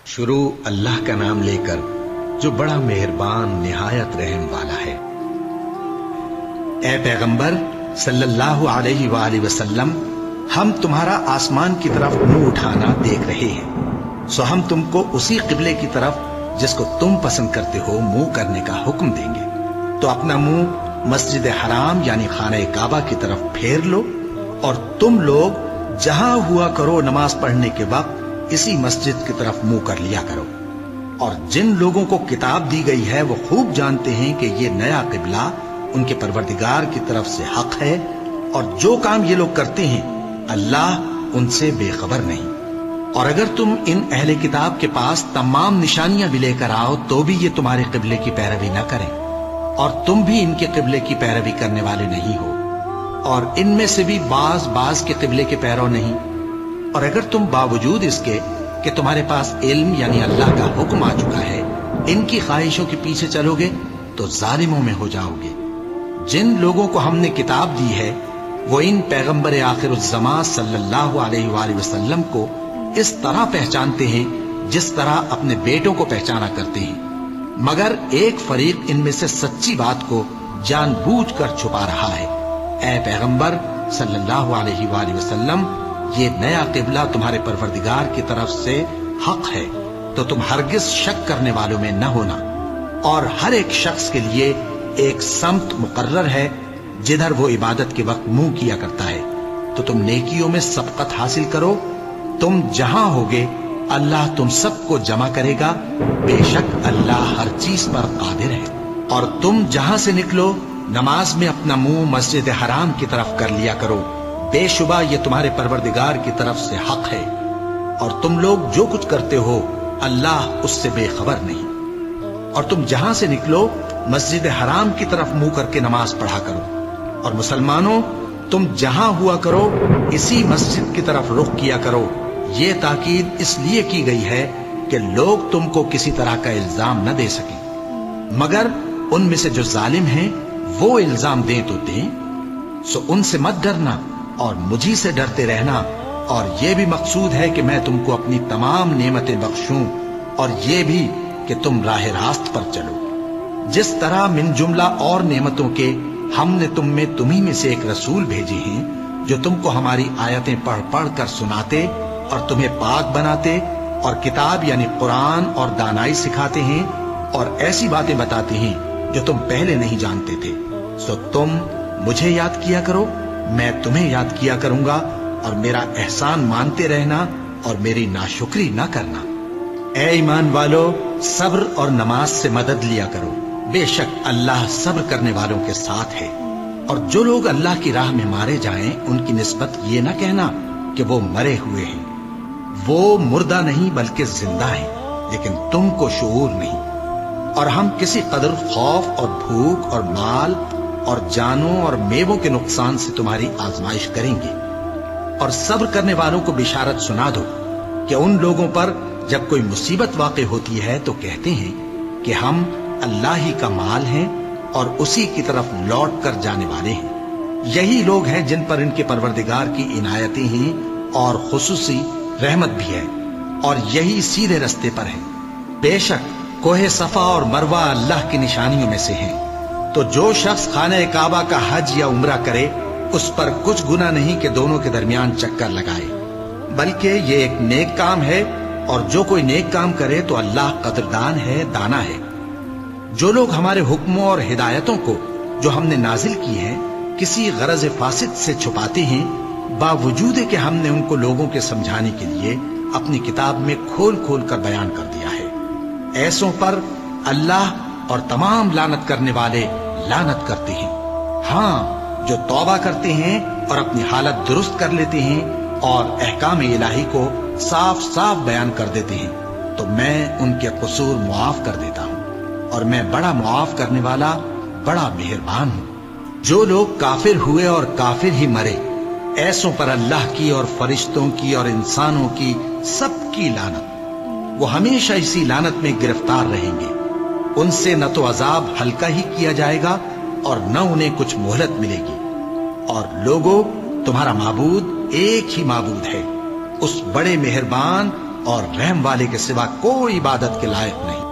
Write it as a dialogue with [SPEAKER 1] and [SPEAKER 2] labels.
[SPEAKER 1] شروع اللہ کا نام لے کر جو بڑا مہربان نہایت رحم والا ہے۔ اے پیغمبر صلی اللہ علیہ وآلہ وسلم، ہم تمہارا آسمان کی طرف منہ اٹھانا دیکھ رہے ہیں، سو ہم تم کو اسی قبلے کی طرف جس کو تم پسند کرتے ہو منہ کرنے کا حکم دیں گے، تو اپنا منہ مسجد حرام یعنی خانہ کعبہ کی طرف پھیر لو، اور تم لوگ جہاں ہوا کرو نماز پڑھنے کے وقت اسی مسجد کی طرف منہ کر لیا کرو۔ اور جن لوگوں کو کتاب دی گئی ہے وہ خوب جانتے ہیں کہ یہ نیا قبلہ ان کے پروردگار کی طرف سے حق ہے، اور جو کام یہ لوگ کرتے ہیں اللہ ان سے بے خبر نہیں۔ اور اگر تم ان اہل کتاب کے پاس تمام نشانیاں بھی لے کر آؤ تو بھی یہ تمہارے قبلے کی پیروی نہ کریں، اور تم بھی ان کے قبلے کی پیروی کرنے والے نہیں ہو، اور ان میں سے بھی بعض کے قبلے کے پیرو نہیں۔ اور اگر تم باوجود اس کے کہ تمہارے پاس علم یعنی اللہ کا حکم آ چکا ہے ان کی خواہشوں کے پیچھے چلو گے تو ظالموں میں ہو جاؤ گے۔ جن لوگوں کو ہم نے کتاب دی ہے وہ ان پیغمبر آخر الزمان صلی اللہ علیہ وآلہ وسلم کو اس طرح پہچانتے ہیں جس طرح اپنے بیٹوں کو پہچانا کرتے ہیں، مگر ایک فریق ان میں سے سچی بات کو جان بوجھ کر چھپا رہا ہے۔ اے پیغمبر صلی اللہ علیہ وآلہ وسلم، یہ نیا قبلہ تمہارے پروردگار کی طرف سے حق ہے، تو تم ہرگز شک کرنے والوں میں نہ ہونا، اور ہر ایک شخص کے لیے ایک سمت مقرر ہے جدھر وہ عبادت کے وقت منہ کیا کرتا ہے، تو تم نیکیوں میں سبقت حاصل کرو۔ تم جہاں ہوگے اللہ تم سب کو جمع کرے گا، بے شک اللہ ہر چیز پر قادر ہے۔ اور تم جہاں سے نکلو نماز میں اپنا منہ مسجد حرام کی طرف کر لیا کرو، بے شبہ یہ تمہارے پروردگار کی طرف سے حق ہے، اور تم لوگ جو کچھ کرتے ہو اللہ اس سے بے خبر نہیں۔ اور تم جہاں سے نکلو مسجد حرام کی طرف منہ کر کے نماز پڑھا کرو، اور مسلمانوں تم جہاں ہوا کرو اسی مسجد کی طرف رخ کیا کرو۔ یہ تاکید اس لیے کی گئی ہے کہ لوگ تم کو کسی طرح کا الزام نہ دے سکیں، مگر ان میں سے جو ظالم ہیں وہ الزام دیں تو دیں، سو ان سے مت ڈرنا اور مجھی سے ڈرتے رہنا، اور یہ بھی مقصود ہے کہ میں تم کو اپنی تمام نعمتیں بخشوں، اور یہ بھی کہ تم راہ راست پر چلو۔ جس طرح من جملہ اور نعمتوں کے ہم نے تمہیں میں سے ایک رسول بھیجے ہیں جو تم کو ہماری آیتیں پڑھ پڑھ کر سناتے اور تمہیں پاک بناتے، اور کتاب یعنی قرآن اور دانائی سکھاتے ہیں، اور ایسی باتیں بتاتے ہیں جو تم پہلے نہیں جانتے تھے، سو تم مجھے یاد کیا کرو، میں تمہیں یاد کیا کروں گا، اور میرا احسان مانتے رہنا اور میری ناشکری نہ کرنا۔ اے ایمان والو، صبر اور نماز سے مدد لیا کرو، بے شک اللہ صبر کرنے والوں کے ساتھ ہے۔ اور جو لوگ اللہ کی راہ میں مارے جائیں ان کی نسبت یہ نہ کہنا کہ وہ مرے ہوئے ہیں، وہ مردہ نہیں بلکہ زندہ ہیں، لیکن تم کو شعور نہیں۔ اور ہم کسی قدر خوف اور بھوک اور مال اور جانوں اور میووں کے نقصان سے تمہاری آزمائش کریں گے، اور صبر کرنے والوں کو بشارت سنا دو کہ ان لوگوں پر جب کوئی مصیبت واقع ہوتی ہے تو کہتے ہیں کہ ہم اللہ ہی کا مال ہیں اور اسی کی طرف لوٹ کر جانے والے ہیں۔ یہی لوگ ہیں جن پر ان کے پروردگار کی عنایتیں ہیں اور خصوصی رحمت بھی ہے، اور یہی سیدھے رستے پر ہیں۔ بے شک کوہ صفا اور مروہ اللہ کی نشانیوں میں سے ہیں، تو جو شخص خانہ کعبہ کا حج یا عمرہ کرے اس پر کچھ گناہ نہیں کہ دونوں کے درمیان چکر لگائے، بلکہ یہ ایک نیک کام ہے، اور جو کوئی نیک کام کرے تو اللہ قدردان ہے، دانا ہے۔ جو لوگ ہمارے حکموں اور ہدایتوں کو جو ہم نے نازل کی ہیں کسی غرض فاسد سے چھپاتے ہیں، باوجود کہ ہم نے ان کو لوگوں کے سمجھانے کے لیے اپنی کتاب میں کھول کھول کر بیان کر دیا ہے، ایسوں پر اللہ اور تمام لعنت کرنے والے لعنت کرتے ہیں۔ ہاں، جو توبہ کرتے ہیں اور اپنی حالت درست کر لیتے ہیں اور احکام الہی کو صاف صاف بیان کر دیتے ہیں تو میں ان کے قصور معاف کر دیتا ہوں، اور میں بڑا معاف کرنے والا بڑا مہربان ہوں۔ جو لوگ کافر ہوئے اور کافر ہی مرے، ایسوں پر اللہ کی اور فرشتوں کی اور انسانوں کی سب کی لعنت، وہ ہمیشہ اسی لعنت میں گرفتار رہیں گے۔ ان سے نہ تو عذاب ہلکا ہی کیا جائے گا اور نہ انہیں کچھ مہلت ملے گی۔ اور لوگوں، تمہارا معبود ایک ہی معبود ہے، اس بڑے مہربان اور رحم والے کے سوا کوئی عبادت کے لائق نہیں۔